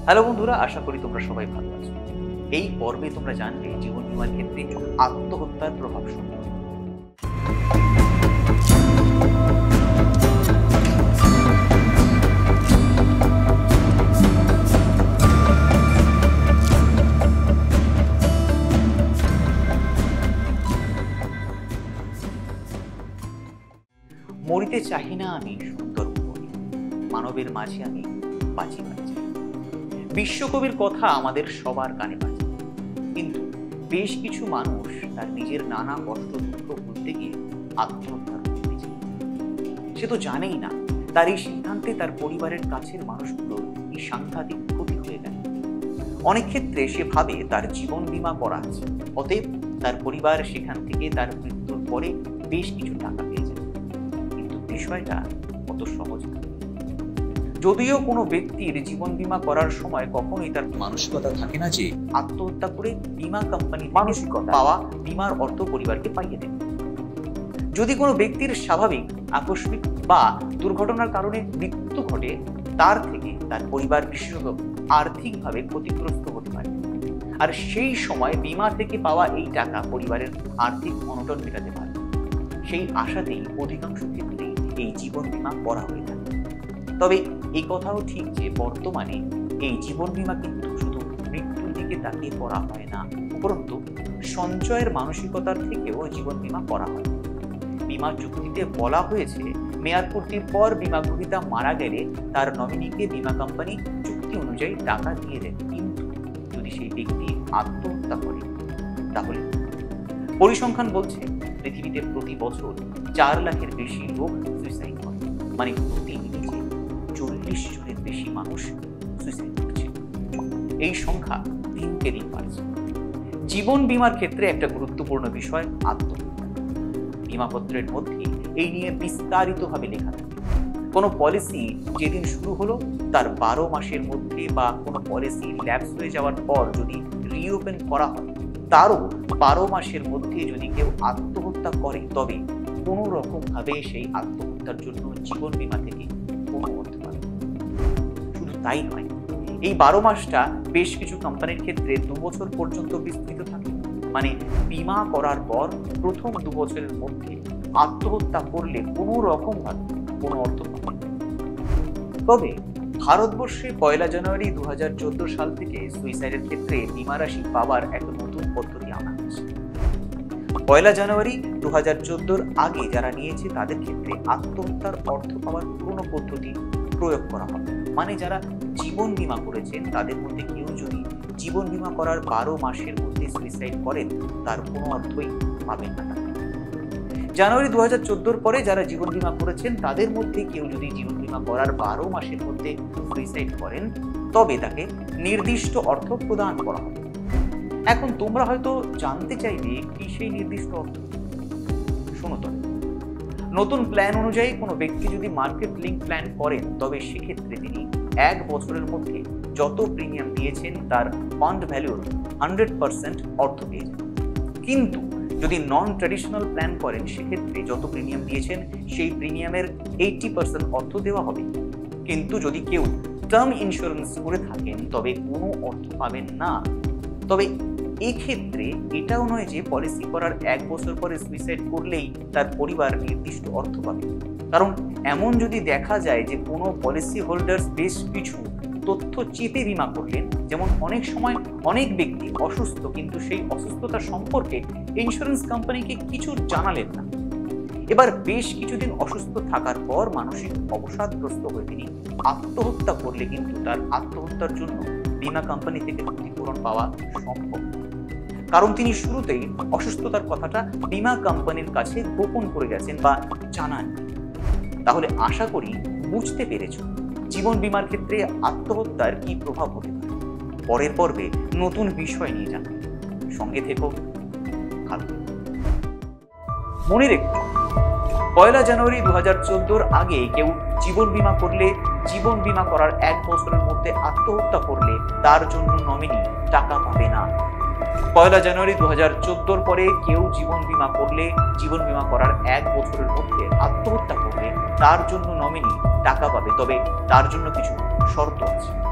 Hello বন্ধুরা, আশা করি তোমরা সবাই ভালো আছো। এই পর্বে তোমরা জানবে জীবন বীমার ক্ষেত্রে আত্মহত্যার প্রভাব সম্পর্কে। মরিতে চাহি না আমি সুন্দর উপরে, মানবের মাঝে আমি বাঁচি বাঁচি। বিশ্বকবির কথা আমাদের সবার কানে বাজে, কিন্তু বেশ কিছু মানুষ তার নিজের নানা কষ্ট দুঃখ ভুলতে গিয়ে আত্মহত্যার করতে চায়। সে তো জানেই না তার এই সিদ্ধান্তে তার পরিবারের কাছের মানুষগুলোর এই সাংঘাতিক ক্ষতি হয়ে গেল। অনেক ক্ষেত্রে সে ভাবে তার জীবন বীমা করা আছে, অতএব তার পরিবার সেখান থেকে তার মৃত্যুর পরে বেশ কিছু টাকা পেয়ে যায়। কিন্তু বিষয়টা অত সহজ না। যদিও কোনো ব্যক্তির জীবন বীমা করার সময় কখনোই তার মানসিকতা থাকে না যে আত্মহত্যা করে বীমা কোম্পানি মানসিকতা পাওয়া বীমার অর্থ পরিবারকে পাইয়ে দেবে। যদি কোনো ব্যক্তির স্বাভাবিক, আকস্মিক বা দুর্ঘটনার কারণে মৃত্যু ঘটে, তার থেকে তার পরিবার বিশেষত আর্থিকভাবে ক্ষতিগ্রস্ত হতে পারে। আর সেই সময় বীমা থেকে পাওয়া এই টাকা পরিবারের আর্থিক অনটন মেটাতে পারে। সেই আশাতেই অধিকাংশ ক্ষেত্রেই এই জীবন বীমা করা হয়ে থাকে। তবে এই কথাও ঠিক যে বর্তমানে এই জীবন বীমা কিন্তু শুধু মৃত্যুর দিকে তাকিয়ে করা হয় না, উপরন্তু সঞ্চয়ের মানসিকতার থেকেও জীবন বীমা করা হয়। বীমা চুক্তিতে বলা হয়েছে মেয়াদ পূর্তির পর বীমা গ্রহীতা মারা গেলে তার নমিনিকে বীমা কোম্পানি চুক্তি অনুযায়ী টাকা দিয়ে দেবে। কিন্তু যদি সেই ব্যক্তি আত্মহত্যা করে, তাহলে পরিসংখ্যান বলছে পৃথিবীতে প্রতি বছর 4 লাখের বেশি লোক সুইসাইড করে, মানে প্রতি মিনিটে 40 জনের বেশি মানুষ সুইসাইড করছে। এই সংখ্যা দিনকে দিন বাড়ছে। জীবন বীমার ক্ষেত্রে একটা গুরুত্বপূর্ণ বিষয় আত্মহত্যা। বীমাপত্রের মধ্যে এই নিয়ে বিস্তারিতভাবে লেখা থাকে। কোনো পলিসি যেদিন শুরু হলো তার 12 মাসের মধ্যে বা কোনো পলিসি ল্যাপস হয়ে যাওয়ার পর যদি রিওপেন করা হয়, তারও 12 মাসের মধ্যে যদি কেউ আত্মহত্যা করে, তবে কোনো রকম ভাবে সেই আত্মহত্যার জন্য জীবন বীমা থেকে কোনো অর্থ পাবে। শুধু তাই নয়, এই 12 মাসটা বেশ কিছু কোম্পানির ক্ষেত্রে 2 বছর পর্যন্ত বিস্তৃত থাকে। মানে বীমা করার পর প্রথম 2 বছরের মধ্যে আত্মহত্যা করলে কোনো রকম ভাবে কোনো অর্থ পাবে। তবে ভারতবর্ষে 1 জানুয়ারি 2014 সাল থেকে সুইসাইডের ক্ষেত্রে বীমা রাশি পাওয়ার এক নতুন পদ্ধতি আনা হয়েছে। 1 জানুয়ারি 2014 আগে যারা নিয়েছে তাদের ক্ষেত্রে আত্মহত্যার অর্থ পাওয়ার পুরনো পদ্ধতি প্রয়োগ করা হবে। মানে যারা জীবন বীমা করেছেন তাদের মধ্যে কেউ যদি জীবন বীমা করার 12 মাসের মধ্যে সুইসাইড করেন, তার কোনো অর্থই পাবেন না। জানুয়ারি 2014 পরে যারা জীবন বীমা করেছেন তাদের মধ্যে কেউ যদি জীবন বীমা করার 12 মাসের মধ্যে সুইসাইড করেন, তবে তাকে নির্দিষ্ট অর্থ প্রদান করা হবে। এখন তোমরা হয়তো জানতে চাইবে কি সেই নির্দিষ্ট অর্থ। শোনো তো, নতুন প্ল্যান অনুযায়ী কোনো ব্যক্তি যদি মার্কেট লিঙ্ক প্ল্যান করেন, তবে সেক্ষেত্রে তিনি 1 বছরের মধ্যে যত প্রিমিয়াম দিয়েছেন তার ফান্ড ভ্যালুর 100% অর্থ পেয়ে যাবেন। কিন্তু যদি নন ট্র্যাডিশনাল প্ল্যান করেন, সেক্ষেত্রে যত প্রিমিয়াম দিয়েছেন সেই প্রিমিয়ামের 80% অর্থ দেওয়া হবে। কিন্তু যদি কেউ টার্ম ইন্স্যুরেন্স করে থাকেন, তবে কোনো অর্থ পাবেন না। তবে এক্ষেত্রে এটাও নয় যে পলিসি করার 1 বছর পরে সুইসাইড করলেই তার পরিবার নির্দিষ্ট অর্থ পাবে। কারণ এমন যদি দেখা যায় যে কোনো পলিসি হোল্ডার্স বেশ কিছু তথ্য চেপে বীমা করলেন, যেমন অনেক সময় অনেক ব্যক্তি অসুস্থ কিন্তু সেই অসুস্থতা সম্পর্কে ইন্স্যুরেন্স কোম্পানিকে কিছু জানালেন না। এবার বেশ কিছুদিন অসুস্থ থাকার পর মানসিক অবসাদগ্রস্ত হয়ে তিনি আত্মহত্যা করলে কিন্তু তার আত্মহত্যার জন্য বীমা কোম্পানি থেকে ক্ষতিপূরণ পাওয়া সম্ভব, কারণ তিনি শুরুতেই অসুস্থতার কথাটা বীমা কোম্পানির কাছে গোপন করে গেছেন বা জানান। তাহলে আশা করি বুঝতে পেরেছ জীবন বীমার ক্ষেত্রে আত্মহত্যার কি প্রভাব হতে পারে। পরের পর্বে নতুন বিষয় নিয়ে জানাবো। সঙ্গে থেকো, ভালো। মনে রেখো, 1 জানুয়ারি 2014 আগে কেউ জীবন বীমা করলে, জীবন বীমা করার 1 বছরের মধ্যে আত্মহত্যা করলে তার জন্য নমিনি টাকা পাবে না। 1 জানুয়ারি 2014 পরে কেউ জীবন বীমা করলে, জীবন বীমা করার 1 বছরের মধ্যে আত্মহত্যা করলে তার জন্য নমিনি টাকা পাবে, তবে তার জন্য কিছু শর্ত আছে।